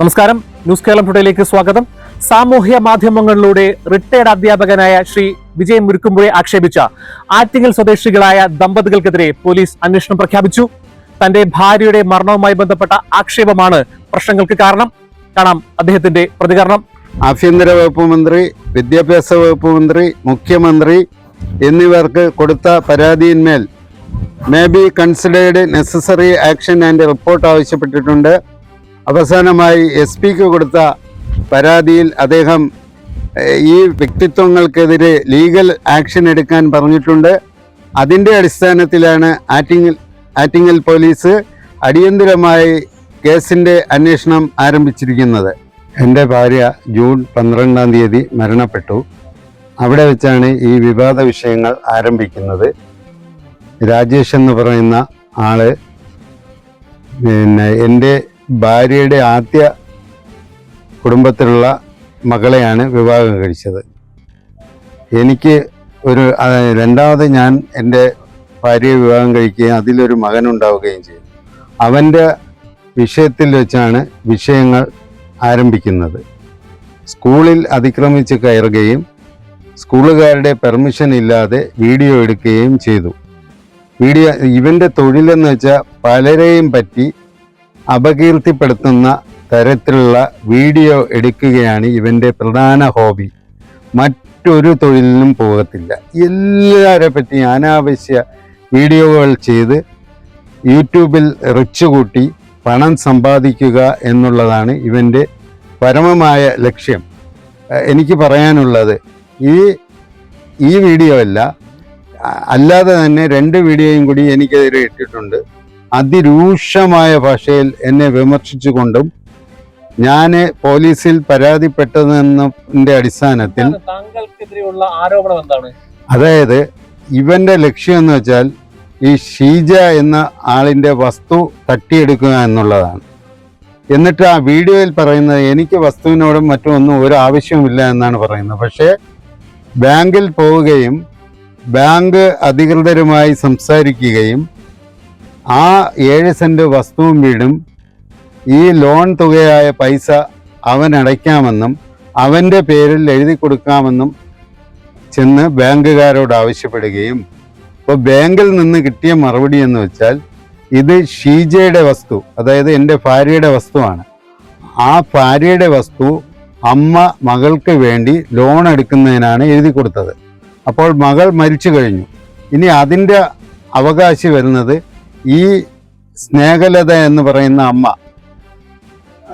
നമസ്കാരം, ന്യൂസ് കേരളം ടുഡേയിലേക്ക് സ്വാഗതം. സാമൂഹ്യ മാധ്യമങ്ങളിലൂടെ റിട്ടയർഡ് അധ്യാപകനായ ശ്രീ വിജയൻ മുരുക്കുമ്പുഴയെ ആക്ഷേപിച്ച ആറ്റിങ്ങൽ സ്വദേശികളായ ദമ്പതികൾക്കെതിരെ പോലീസ് അന്വേഷണം പ്രഖ്യാപിച്ചു. തന്റെ ഭാര്യയുടെ മരണവുമായി ബന്ധപ്പെട്ട ആക്ഷേപമാണ് പ്രശ്നങ്ങൾക്ക് കാരണം. കാണാം അദ്ദേഹത്തിന്റെ പ്രതികരണം. ആഭ്യന്തര വകുപ്പ് മന്ത്രി, വിദ്യാഭ്യാസ വകുപ്പ് മന്ത്രി, മുഖ്യമന്ത്രി എന്നിവർക്ക് കൊടുത്ത പരാതിയിന്മേൽ may be considered necessary action and report ആവശ്യപ്പെട്ടിട്ടുണ്ട്. അവസാനമായി SP-ക്ക് കൊടുത്ത പരാതിയിൽ അദ്ദേഹം ഈ വ്യക്തിത്വങ്ങൾക്കെതിരെ ലീഗൽ ആക്ഷൻ എടുക്കാൻ പറഞ്ഞിട്ടുണ്ട്. അതിൻ്റെ അടിസ്ഥാനത്തിലാണ് ആറ്റിങ്ങൽ പോലീസ് അടിയന്തരമായി കേസിൻ്റെ അന്വേഷണം ആരംഭിച്ചിരിക്കുന്നത്. എൻ്റെ ഭാര്യ ജൂൺ 12-ാം തീയതി മരണപ്പെട്ടു. അവിടെ വെച്ചാണ് ഈ വിവാദ വിഷയങ്ങൾ ആരംഭിക്കുന്നത്. രാജേഷ് എന്ന് പറയുന്ന ആള് എൻ്റെ ഭാര്യയുടെ ആദ്യ കുടുംബത്തിലുള്ള മകളെയാണ് വിവാഹം കഴിച്ചത്. എനിക്ക് രണ്ടാമത് ഞാൻ എൻ്റെ ഭാര്യയെ വിവാഹം കഴിക്കുകയും അതിലൊരു മകനുണ്ടാവുകയും ചെയ്തു. അവൻ്റെ വിഷയത്തിൽ വെച്ചാണ് വിഷയങ്ങൾ ആരംഭിക്കുന്നത്. സ്കൂളിൽ അതിക്രമിച്ച് കയറുകയും സ്കൂളുകാരുടെ പെർമിഷൻ ഇല്ലാതെ വീഡിയോ എടുക്കുകയും ചെയ്തു. ഇവൻ്റെ തൊഴിലെന്ന് വെച്ചാൽ പലരെയും പറ്റി അപകീർത്തിപ്പെടുത്തുന്ന തരത്തിലുള്ള വീഡിയോ എടുക്കുകയാണ് ഇവൻ്റെ പ്രധാന ഹോബി. മറ്റൊരു തൊഴിലിനും പോകത്തില്ല. എല്ലാവരെ പറ്റി അനാവശ്യ വീഡിയോകൾ ചെയ്ത് യൂട്യൂബിൽ റിച്ച് കൂട്ടി പണം സമ്പാദിക്കുക എന്നുള്ളതാണ് ഇവൻ്റെ പരമമായ ലക്ഷ്യം. എനിക്ക് പറയാനുള്ളത് ഈ വീഡിയോ അല്ലാതെ തന്നെ 2 വീഡിയോയും കൂടി എനിക്കെതിരെ ഇട്ടിട്ടുണ്ട്. അതിരൂക്ഷമായ ഭാഷയിൽ എന്നെ വിമർശിച്ചുകൊണ്ടും ഞാൻ പോലീസിൽ പരാതിപ്പെട്ടതിന്റെ അടിസ്ഥാനത്തിൽ താങ്കൾക്കെതിരെയുള്ള ആരോപണം എന്താണ്? അതായത് ഇവന്റെ ലക്ഷ്യം എന്ന് വെച്ചാൽ ഈ ഷീജ എന്ന ആളിന്റെ വസ്തു തട്ടിയെടുക്കുക എന്നുള്ളതാണ്. എന്നിട്ട് ആ വീഡിയോയിൽ പറയുന്നത് എനിക്ക് വസ്തുവിനോടും മറ്റൊന്നും ഒരു ആവശ്യവുമില്ല എന്നാണ് പറയുന്നത്. പക്ഷേ ബാങ്കിൽ പോവുകയും ബാങ്ക് അധികൃതരുമായി സംസാരിക്കുകയും ആ 7 സെന്റ് വസ്തുവും വീടും ഈ ലോൺ തുകയായ പൈസ അവൻ അടയ്ക്കാമെന്നും അവൻ്റെ പേരിൽ എഴുതി കൊടുക്കാമെന്നും ചെന്ന് ബാങ്കുകാരോട് ആവശ്യപ്പെടുകയും അപ്പോൾ ബാങ്കിൽ നിന്ന് കിട്ടിയ മറുപടി എന്ന് വെച്ചാൽ ഇത് ഷീജയുടെ വസ്തു, അതായത് എൻ്റെ ഭാര്യയുടെ വസ്തുവാണ്. ആ ഭാര്യയുടെ വസ്തു അമ്മ മകൾക്ക് വേണ്ടി ലോൺ എടുക്കുന്നതിനാണ് എഴുതി കൊടുത്തത്. അപ്പോൾ മകൾ മരിച്ചു കഴിഞ്ഞു. ഇനി അതിൻ്റെ അവകാശി വരുന്നത് ഈ സ്നേഹലത എന്ന് പറയുന്ന അമ്മ,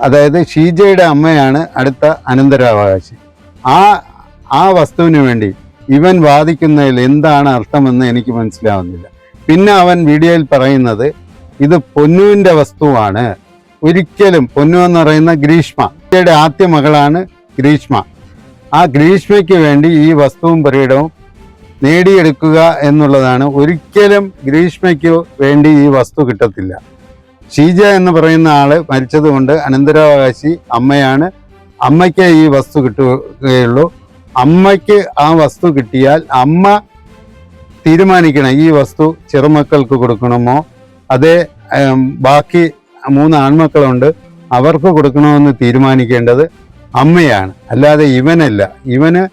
അതായത് ഷീജയുടെ അമ്മയാണ് അടുത്ത അനന്തരാവകാശി. ആ വസ്തുവിന് വേണ്ടി ഇവൻ വാദിക്കുന്നതിൽ എന്താണ് അർത്ഥമെന്ന് എനിക്ക് മനസ്സിലാവുന്നില്ല. പിന്നെ അവൻ വീഡിയോയിൽ പറയുന്നത് ഇത് പൊന്നുവിൻ്റെ വസ്തുവാണ്. ഒരിക്കലും പൊന്നു എന്ന് പറയുന്ന ഗ്രീഷ്മയുടെ ആദ്യ മകളാണ് ഗ്രീഷ്മ. ആ ഗ്രീഷ്മയ്ക്ക് വേണ്ടി ഈ വസ്തുവും പുരയിടവും നേടിയെടുക്കുക എന്നുള്ളതാണ്. ഒരിക്കലും ഗ്രീഷ്മയ്ക്ക് വേണ്ടി ഈ വസ്തു കിട്ടത്തില്ല. ഷീജ എന്ന് പറയുന്ന ആള് മരിച്ചതുകൊണ്ട് അനന്തരാവകാശി അമ്മയാണ്. അമ്മയ്ക്ക് ഈ വസ്തു കിട്ടുകയുള്ളൂ. അമ്മയ്ക്ക് ആ വസ്തു കിട്ടിയാൽ അമ്മ തീരുമാനിക്കണം ഈ വസ്തു ചെറുമക്കൾക്ക് കൊടുക്കണമോ അതേ ബാക്കി 3 ആൺമക്കളുണ്ട് അവർക്ക് കൊടുക്കണമെന്ന് തീരുമാനിക്കേണ്ടത് അമ്മയാണ്, അല്ലാതെ ഇവനല്ല. ഇവന്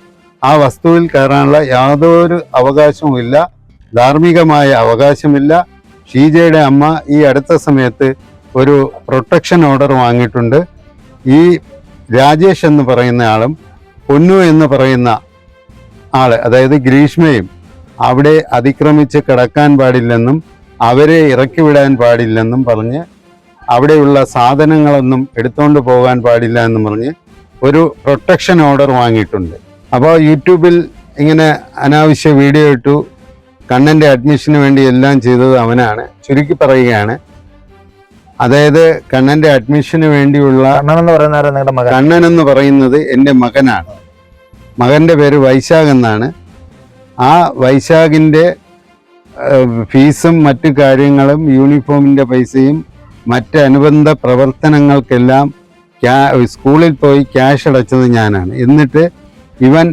ആ വസ്തുവിൽ കയറാനുള്ള യാതൊരു അവകാശവുമില്ല, ധാർമ്മികമായ അവകാശമില്ല. ഷീജയുടെ അമ്മ ഈ അടുത്ത സമയത്ത് ഒരു പ്രൊട്ടക്ഷൻ ഓർഡർ വാങ്ങിയിട്ടുണ്ട്. ഈ രാജേഷ് എന്ന് പറയുന്ന ആളും പൊന്നു എന്ന് പറയുന്ന ആള്, അതായത് ഗ്രീഷ്മയും അവിടെ അതിക്രമിച്ച് കിടക്കാൻ പാടില്ലെന്നും അവരെ ഇറക്കി വിടാൻ പാടില്ലെന്നും പറഞ്ഞ് അവിടെയുള്ള സാധനങ്ങളൊന്നും എടുത്തുകൊണ്ട് പോകാൻ പാടില്ല എന്നും പറഞ്ഞ് ഒരു പ്രൊട്ടക്ഷൻ ഓർഡർ വാങ്ങിയിട്ടുണ്ട്. അപ്പോൾ യൂട്യൂബിൽ ഇങ്ങനെ അനാവശ്യ വീഡിയോ ഇട്ടു കണ്ണൻ്റെ അഡ്മിഷന് വേണ്ടി എല്ലാം ചെയ്തത് അവനാണ്. ചുരുക്കി പറയുകയാണ്, അതായത് കണ്ണൻ്റെ അഡ്മിഷന് വേണ്ടിയുള്ള കണ്ണൻ എന്ന് പറയുന്നത് എൻ്റെ മകനാണ്. മകൻ്റെ പേര് വൈശാഖ് എന്നാണ്. ആ വൈശാഖിൻ്റെ ഫീസും മറ്റു കാര്യങ്ങളും യൂണിഫോമിൻ്റെ പൈസയും മറ്റ് അനുബന്ധ പ്രവർത്തനങ്ങൾക്കെല്ലാം സ്കൂളിൽ പോയി ക്യാഷ് അടച്ചത് ഞാനാണ്. എന്നിട്ട് ഇവൻ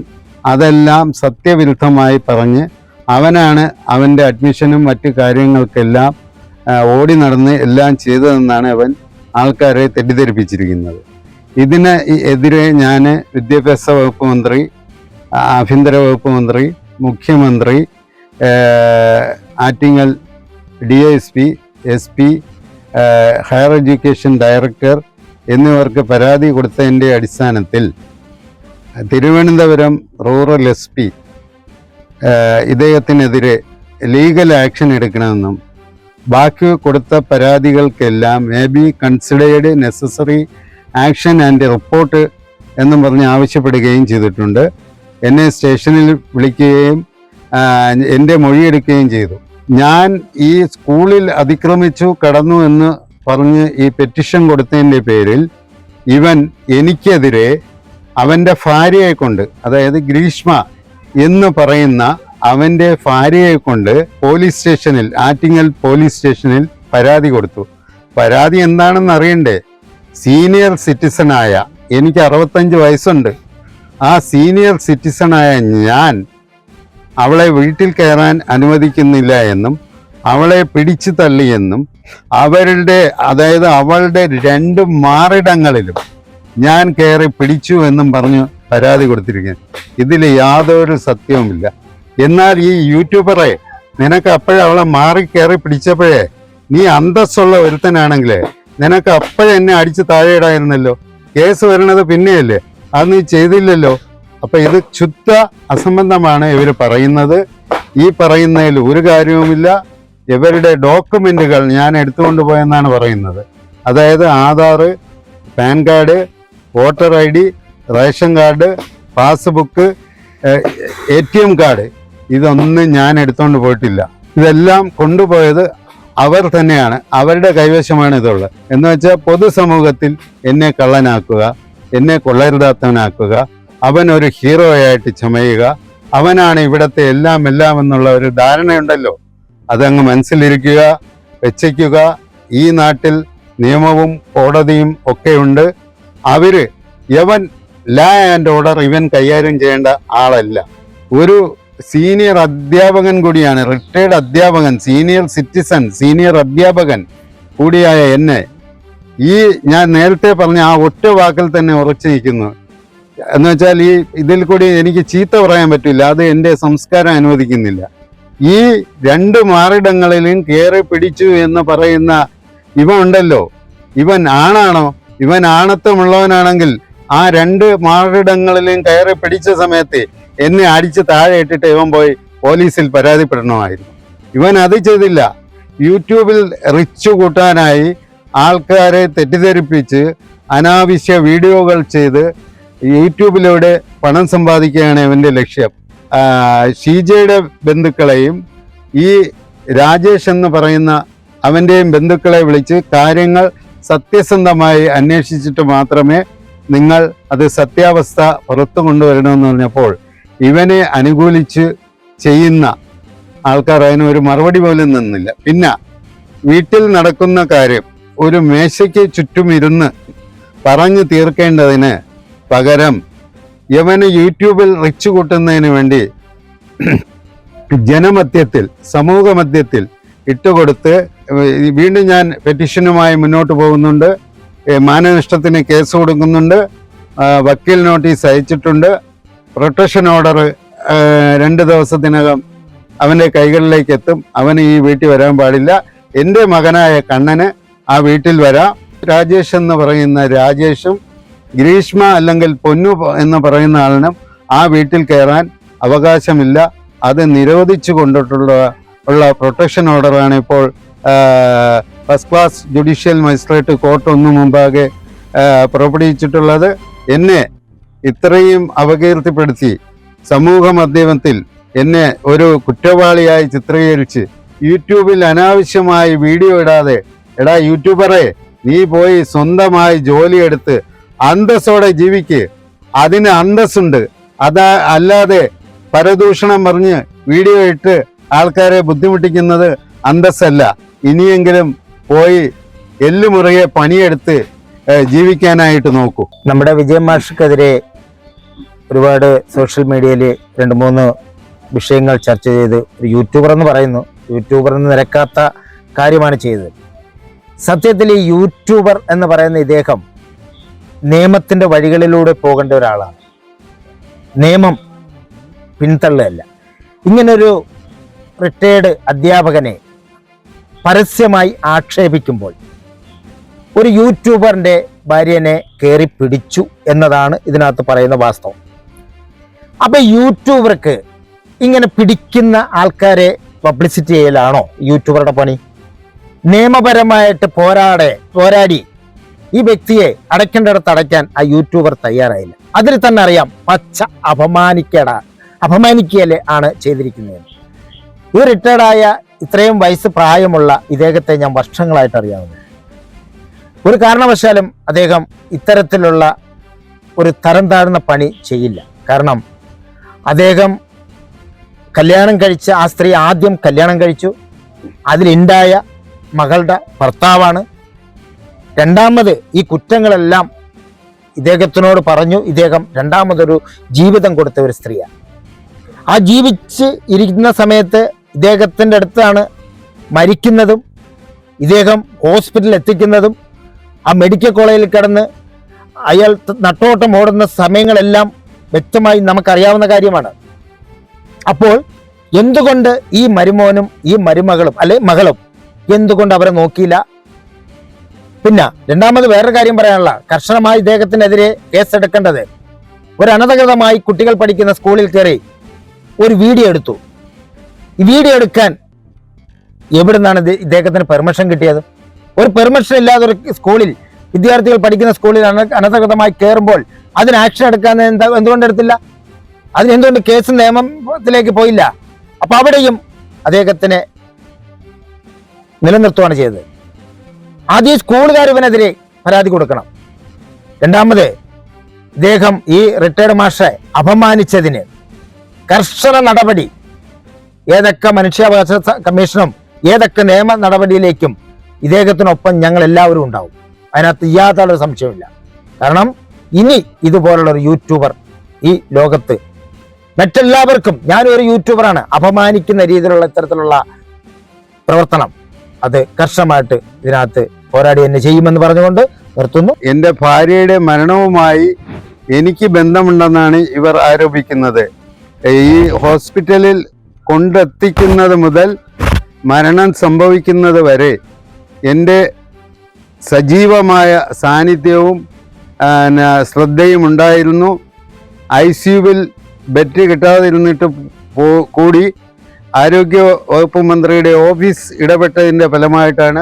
അതെല്ലാം സത്യവിരുദ്ധമായി പറഞ്ഞ് അവനാണ് അവൻ്റെ അഡ്മിഷനും മറ്റു കാര്യങ്ങൾക്കെല്ലാം ഓടി നടന്ന് എല്ലാം ചെയ്തതെന്നാണ് അവൻ ആൾക്കാരെ തെറ്റിദ്ധരിപ്പിച്ചിരിക്കുന്നത്. ഇതിന് എതിരെ ഞാൻ വിദ്യാഭ്യാസ വകുപ്പ് മന്ത്രി, ആഭ്യന്തര വകുപ്പ് മന്ത്രി, മുഖ്യമന്ത്രി, Attingal DSP, SP, higher education director എന്നിവർക്ക് പരാതി കൊടുത്തതിൻ്റെ അടിസ്ഥാനത്തിൽ തിരുവനന്തപുരം റൂറൽ SP ഇദ്ദേഹത്തിനെതിരെ ലീഗൽ ആക്ഷൻ എടുക്കണമെന്നും ബാക്കി കൊടുത്ത പരാതികൾക്കെല്ലാം may be considered necessary action and report എന്നും പറഞ്ഞ് ആവശ്യപ്പെടുകയും ചെയ്തിട്ടുണ്ട്. എന്നെ സ്റ്റേഷനിൽ വിളിക്കുകയും എൻ്റെ മൊഴിയെടുക്കുകയും ചെയ്തു. ഞാൻ ഈ സ്കൂളിൽ അതിക്രമിച്ചു കടന്നു എന്ന് പറഞ്ഞ് ഈ പെറ്റിഷൻ കൊടുത്തതിൻ്റെ പേരിൽ ഇവൻ എനിക്കെതിരെ അവൻ്റെ ഭാര്യയെ കൊണ്ട്, അതായത് ഗ്രീഷ്മ എന്ന് പറയുന്ന അവൻ്റെ ഭാര്യയെ കൊണ്ട് പോലീസ് സ്റ്റേഷനിൽ, ആറ്റിങ്ങൽ പോലീസ് സ്റ്റേഷനിൽ പരാതി കൊടുത്തു. പരാതി എന്താണെന്ന് അറിയണ്ടേ? സീനിയർ സിറ്റിസണായ, എനിക്ക് 65 വയസ്സുണ്ട്, ആ സീനിയർ സിറ്റിസണായ ഞാൻ അവളെ വീട്ടിൽ കയറാൻ അനുവദിക്കുന്നില്ല എന്നും അവളെ പിടിച്ചു തള്ളിയെന്നും അതായത് അവളുടെ 2 മാറിടങ്ങളിലും ഞാൻ കയറി പിടിച്ചു എന്നും പറഞ്ഞ് പരാതി കൊടുത്തിരിക്കുന്നു. ഇതിൽ യാതൊരു സത്യവുമില്ല. എന്നാൽ ഈ യൂട്യൂബറെ, നിനക്ക് അപ്പോഴേ അവളെ മാറി കയറി പിടിച്ചപ്പോഴേ നീ അന്തസ്സുള്ള ഒരുത്തനാണെങ്കിൽ നിനക്ക് അപ്പോഴേ എന്നെ അടിച്ച് താഴെയിടായിരുന്നല്ലോ. കേസ് വരണത് പിന്നെയല്ലേ, അത് നീ ചെയ്തില്ലല്ലോ. അപ്പൊ ഇത് ശുദ്ധ അസംബന്ധമാണ് ഇവർ പറയുന്നത്. ഈ പറയുന്നതിൽ ഒരു കാര്യവുമില്ല. ഇവരുടെ ഡോക്യുമെന്റുകൾ ഞാൻ എടുത്തുകൊണ്ട് പോയെന്നാണ് പറയുന്നത്. അതായത് Aadhaar, pan card, voter ID, ration card, passbook, ATM card, ഇതൊന്നും ഞാൻ എടുത്തുകൊണ്ട് പോയിട്ടില്ല. ഇതെല്ലാം കൊണ്ടുപോയത് അവർ തന്നെയാണ്, അവരുടെ കൈവശമാണ് ഇതുള്ളത്. എന്ന് വെച്ചാൽ പൊതുസമൂഹത്തിൽ എന്നെ കള്ളനാക്കുക, എന്നെ കൊള്ളരുതാത്തവനാക്കുക, അവൻ ഒരു ഹീറോയായിട്ട് ചമയുക, അവനാണ് ഇവിടുത്തെ എല്ലാം എന്നുള്ള ഒരു ധാരണയുണ്ടല്ലോ, അതങ്ങ് മനസ്സിലിരിക്കുക, വെച്ചയ്ക്കുക. ഈ നാട്ടിൽ നിയമവും കോടതിയും ഒക്കെയുണ്ട്. യവൻ ലാ ആൻഡ് ഓർഡർ ഇവൻ കൈകാര്യം ചെയ്യേണ്ട ആളല്ല. ഒരു സീനിയർ അധ്യാപകൻ കൂടിയാണ്, റിട്ടയർഡ് അധ്യാപകൻ, സീനിയർ സിറ്റിസൺ, സീനിയർ അധ്യാപകൻ കൂടിയായ എന്നെ ഞാൻ നേരത്തെ പറഞ്ഞ ആ ഒറ്റ വാക്കിൽ തന്നെ ഉറച്ചു നിൽക്കുന്നു. എന്ന് വെച്ചാൽ ഇതിൽ കൂടി എനിക്ക് ചീത്ത പറയാൻ പറ്റില്ല, അത് എൻ്റെ സംസ്കാരം അനുവദിക്കുന്നില്ല. ഈ 2 മാറിടങ്ങളിലും കയറി പിടിച്ചു എന്ന് പറയുന്ന ഇവൻ ഉണ്ടല്ലോ, ഇവൻ ആണാണോ? ഇവൻ ആണത്വമുള്ളവനാണെങ്കിൽ ആ 2 മാറിടങ്ങളിലും കയറി പിടിച്ച സമയത്ത് എന്നെ അടിച്ച് താഴെ ഇട്ടിട്ട് ഇവൻ പോയി പോലീസിൽ പരാതിപ്പെടണമായിരുന്നു. ഇവൻ അത് ചെയ്തില്ല. യൂട്യൂബിൽ റിച്ച് കൂട്ടാനായി ആൾക്കാരെ തെറ്റിദ്ധരിപ്പിച്ച് അനാവശ്യ വീഡിയോകൾ ചെയ്ത് യൂട്യൂബിലൂടെ പണം സമ്പാദിക്കുകയാണ് ഇവൻ്റെ ലക്ഷ്യം. ഷീജയുടെ ബന്ധുക്കളെയും ഈ രാജേഷ് എന്ന് പറയുന്ന അവൻ്റെയും ബന്ധുക്കളെ വിളിച്ച് കാര്യങ്ങൾ സത്യസന്ധമായി അന്വേഷിച്ചിട്ട് മാത്രമേ നിങ്ങൾ അത് സത്യാവസ്ഥ പുറത്തു കൊണ്ടുവരണമെന്ന് പറഞ്ഞപ്പോൾ ഇവനെ അനുകൂലിച്ച് ചെയ്യുന്ന ആൾക്കാർ അതിനൊരു മറുപടി പോലും നിന്നില്ല. പിന്നെ വീട്ടിൽ നടക്കുന്ന കാര്യം ഒരു മേശയ്ക്ക് ചുറ്റും ഇരുന്ന് പറഞ്ഞു തീർക്കേണ്ടതിന് പകരം യവന് യൂട്യൂബിൽ റിച്ച് കൂട്ടുന്നതിന് വേണ്ടി ജനമധ്യത്തിൽ, സമൂഹ മധ്യത്തിൽ ഇട്ടുകൊടുത്ത് വീണ്ടും ഞാൻ പെറ്റീഷനുമായി മുന്നോട്ട് പോകുന്നുണ്ട്. മാനനഷ്ടത്തിന് കേസ് കൊടുക്കുന്നുണ്ട്. വക്കീൽ നോട്ടീസ് അയച്ചിട്ടുണ്ട്. പ്രൊട്ടക്ഷൻ ഓർഡർ 2 ദിവസത്തിനകം അവൻ്റെ കൈകളിലേക്ക് എത്തും. അവന് ഈ വീട്ടിൽ വരാൻ പാടില്ല. എൻ്റെ മകനായ കണ്ണന് ആ വീട്ടിൽ വരാം. രാജേഷ് എന്ന് പറയുന്ന രാജേഷും ഗ്രീഷ്മ അല്ലെങ്കിൽ പൊന്നു എന്ന് പറയുന്ന ആളിനും ആ വീട്ടിൽ കയറാൻ അവകാശമില്ല. അത് നിരോധിച്ചു കൊണ്ടിട്ടുള്ള പ്രൊട്ടക്ഷൻ ഓർഡറാണ് ഇപ്പോൾ first class judicial magistrate court ഒന്നു മുമ്പാകെ പുറപ്പെടുവിച്ചിട്ടുള്ളത്. എന്നെ ഇത്രയും അപകീർത്തിപ്പെടുത്തി സമൂഹ മാധ്യമത്തിൽ എന്നെ ഒരു കുറ്റവാളിയായി ചിത്രീകരിച്ച് യൂട്യൂബിൽ അനാവശ്യമായി വീഡിയോ ഇടാതെ, എടാ യൂട്യൂബറെ, നീ പോയി സ്വന്തമായി ജോലിയെടുത്ത് അന്തസ്സോടെ ജീവിക്ക്, അതിന് അന്തസ്സുണ്ട്. അല്ലാതെ പരദൂഷണം പറഞ്ഞ് വീഡിയോ ഇട്ട് ആൾക്കാരെ ബുദ്ധിമുട്ടിക്കുന്നത് അന്തസ്സല്ല. ഇനിയെങ്കിലും പോയി എല്ലുമുറയെ പണിയെടുത്ത് ജീവിക്കാനായിട്ട് നോക്കൂ. നമ്മുടെ വിജയൻ മാഷ്ക്കെതിരെ ഒരുപാട് സോഷ്യൽ മീഡിയയിൽ 2-3 വിഷയങ്ങൾ ചർച്ച ചെയ്ത് ഒരു യൂട്യൂബർ എന്ന് പറയുന്നു, യൂട്യൂബർ എന്ന് നിരക്കാത്ത കാര്യമാണ് ചെയ്തത്. സത്യത്തിൽ ഈ യൂട്യൂബർ എന്ന് പറയുന്ന ഇദ്ദേഹം നിയമത്തിൻ്റെ വഴികളിലൂടെ പോകേണ്ട ഒരാളാണ്. നിയമം പിന്തള്ളല്ല. ഇങ്ങനൊരു റിട്ടയേർഡ് അധ്യാപകനെ പരസ്യമായി ആക്ഷേപിക്കുമ്പോൾ ഒരു യൂട്യൂബറിൻ്റെ ഭാര്യനെ കയറി പിടിച്ചു എന്നതാണ് ഇതിനകത്ത് പറയുന്ന വാസ്തവം. അപ്പം യൂട്യൂബർക്ക് ഇങ്ങനെ പിടിക്കുന്ന ആൾക്കാരെ പബ്ലിസിറ്റി ചെയ്യലാണോ യൂട്യൂബറുടെ പണി? നിയമപരമായിട്ട് പോരാടി ഈ വ്യക്തിയെ അടയ്ക്കേണ്ടിടത്ത് അടയ്ക്കാൻ ആ യൂട്യൂബർ തയ്യാറായില്ല. അതിൽ തന്നെ അറിയാം പച്ച അപമാനിക്കല് ആണ് ചെയ്തിരിക്കുന്നത്. ഈ റിട്ടയർഡായ ഇത്രയും വയസ്സ് പ്രായമുള്ള ഇദ്ദേഹത്തെ ഞാൻ വർഷങ്ങളായിട്ട് അറിയാവുന്നു. ഒരു കാരണവശാലും അദ്ദേഹം ഇത്തരത്തിലുള്ള ഒരു തരം താഴ്ന്ന പണി ചെയ്യില്ല. കാരണം അദ്ദേഹം കല്യാണം കഴിച്ച ആ സ്ത്രീ ആദ്യം കല്യാണം കഴിച്ചു, അതിലുണ്ടായ മകളുടെ ഭർത്താവാണ്. രണ്ടാമത് ഈ കുറ്റങ്ങളെല്ലാം ഇദ്ദേഹത്തിനോട് പറഞ്ഞു. ഇദ്ദേഹം രണ്ടാമതൊരു ജീവിതം കൊടുത്ത ഒരു സ്ത്രീയാണ്. ആ ജീവിച്ച് ഇരിക്കുന്ന സമയത്ത് ഇദ്ദേഹത്തിൻ്റെ അടുത്താണ് മരിക്കുന്നതും ഇദ്ദേഹം ഹോസ്പിറ്റലിൽ എത്തിക്കുന്നതും. ആ മെഡിക്കൽ കോളേജിൽ കിടന്ന് അയാൾ നട്ടോട്ടം ഓടുന്ന സമയങ്ങളെല്ലാം വ്യക്തമായി നമുക്കറിയാവുന്ന കാര്യമാണ്. അപ്പോൾ എന്തുകൊണ്ട് ഈ മരുമോനും ഈ മരുമകളും മകളും എന്തുകൊണ്ട് അവരെ നോക്കിയില്ല? പിന്നെ രണ്ടാമത് വേറൊരു കാര്യം പറയാനുള്ള, കർശനമായി ഇദ്ദേഹത്തിനെതിരെ കേസെടുക്കേണ്ടത്. ഒരു അനധികൃതമായി കുട്ടികൾ പഠിക്കുന്ന സ്കൂളിൽ കയറി ഒരു വീഡിയോ എടുത്തു. ഈ വീഡിയോ എടുക്കാൻ എവിടെ നിന്നാണ് ഇദ്ദേഹത്തിന് പെർമിഷൻ കിട്ടിയത്? ഒരു പെർമിഷൻ ഇല്ലാതെ ഒരു സ്കൂളിൽ, വിദ്യാർത്ഥികൾ പഠിക്കുന്ന സ്കൂളിൽ അനധികൃതമായി കയറുമ്പോൾ അതിന് ആക്ഷൻ എടുക്കാൻ എന്തുകൊണ്ട് എടുത്തില്ല? അതിനെന്തുകൊണ്ട് കേസ് നിയമത്തിലേക്ക് പോയില്ല? അപ്പൊ അവിടെയും അദ്ദേഹത്തിനെ നിലനിർത്തുകയാണ് ചെയ്തത്. ആദ്യം സ്കൂളുകാർ ഇവനെതിരെ പരാതി കൊടുക്കണം. രണ്ടാമത് ഇദ്ദേഹം ഈ റിട്ടയർഡ് മാഷെ അപമാനിച്ചതിന് കർശന നടപടി ഏതൊക്കെ മനുഷ്യാവകാശ കമ്മീഷനും ഏതൊക്കെ നിയമ നടപടിയിലേക്കും ഇദ്ദേഹത്തിനൊപ്പം ഞങ്ങൾ എല്ലാവരും ഉണ്ടാവും. അതിനകത്ത് യാതൊരു സംശയമില്ല. കാരണം ഇനി ഇതുപോലുള്ള ഒരു യൂട്യൂബർ ഈ ലോകത്ത് മറ്റെല്ലാവർക്കും, ഞാനൊരു യൂട്യൂബറാണ്, അപമാനിക്കുന്ന രീതിയിലുള്ള ഇത്തരത്തിലുള്ള പ്രവർത്തനം അത് കർശനമായിട്ട് ഇതിനകത്ത് പോരാടി തന്നെ ചെയ്യുമെന്ന് പറഞ്ഞുകൊണ്ട് നിർത്തുന്നു. എൻ്റെ ഭാര്യയുടെ മരണവുമായി എനിക്ക് ബന്ധമുണ്ടെന്നാണ് ഇവർ ആരോപിക്കുന്നത്. ഈ ഹോസ്പിറ്റലിൽ കൊണ്ടെത്തിക്കുന്നത് മുതൽ മരണം സംഭവിക്കുന്നത് വരെ എൻ്റെ സജീവമായ സാന്നിധ്യവും ശ്രദ്ധയും ഉണ്ടായിരുന്നു. ICUവിൽ ബെഡ് കിട്ടാതിരുന്നിട്ട് കൂടി ആരോഗ്യ വകുപ്പ് മന്ത്രിയുടെ ഓഫീസ് ഇടപെട്ടതിൻ്റെ ഫലമായിട്ടാണ്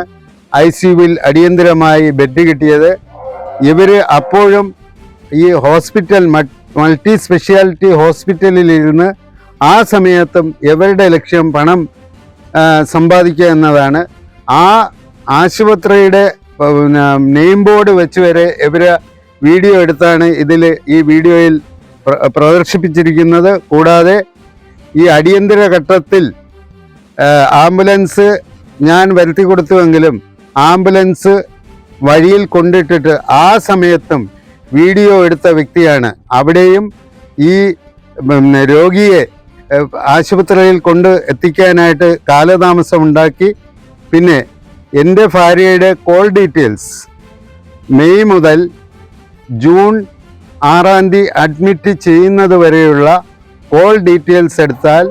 ICUവിൽ അടിയന്തരമായി ബെഡ് കിട്ടിയത്. ഇവർ അപ്പോഴും ഈ ഹോസ്പിറ്റൽ മൾട്ടി സ്പെഷ്യാലിറ്റി ഹോസ്പിറ്റലിലിരുന്ന് ആ സമയത്തും ഇവരുടെ ലക്ഷ്യം പണം സമ്പാദിക്കുക എന്നതാണ്. ആ ആശുപത്രിയുടെ നെയിം ബോർഡ് വെച്ച് വരെ ഇവർ വീഡിയോ എടുത്താണ് ഈ വീഡിയോയിൽ പ്രദർശിപ്പിച്ചിരിക്കുന്നത്. കൂടാതെ ഈ അടിയന്തര ഘട്ടത്തിൽ ആംബുലൻസ് ഞാൻ വരുത്തി കൊടുത്തുവെങ്കിലും ആംബുലൻസ് വഴിയിൽ കൊണ്ടിട്ടിട്ട് ആ സമയത്തും വീഡിയോ എടുത്ത വ്യക്തിയാണ്. അവിടെയും ഈ രോഗിയെ ആശുപത്രിയിൽ കൊണ്ട് എത്തിക്കാനായിട്ട് കാലതാമസം ഉണ്ടാക്കി. പിന്നെ എൻ്റെ ഭാര്യയുടെ കോൾ ഡീറ്റെയിൽസ് മെയ് മുതൽ ജൂൺ 6-ാം തീയതി അഡ്മിറ്റ് ചെയ്യുന്നത് വരെയുള്ള കോൾ ഡീറ്റെയിൽസ് എടുത്താൽ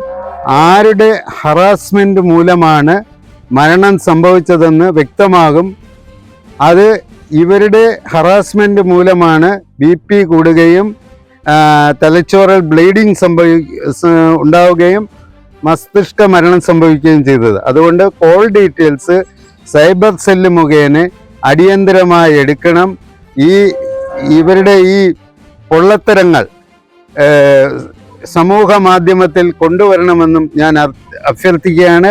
ആരുടെ ഹറാസ്മെൻ്റ് മൂലമാണ് മരണം സംഭവിച്ചതെന്ന് വ്യക്തമാകും. അത് ഇവരുടെ ഹറാസ്മെൻ്റ് മൂലമാണ് BP കൂടുകയും തലച്ചോറൽ ബ്ലീഡിങ് ഉണ്ടാവുകയും മസ്തിഷ്ക മരണം സംഭവിക്കുകയും ചെയ്തത്. അതുകൊണ്ട് കോൾ ഡീറ്റെയിൽസ് സൈബർ സെല്ല് മുഖേന അടിയന്തരമായി എടുക്കണം. ഇവരുടെ ഈ പൊള്ളത്തരങ്ങൾ സമൂഹ മാധ്യമത്തിൽ കൊണ്ടുവരണമെന്നും ഞാൻ അഭ്യർത്ഥിക്കുകയാണ്.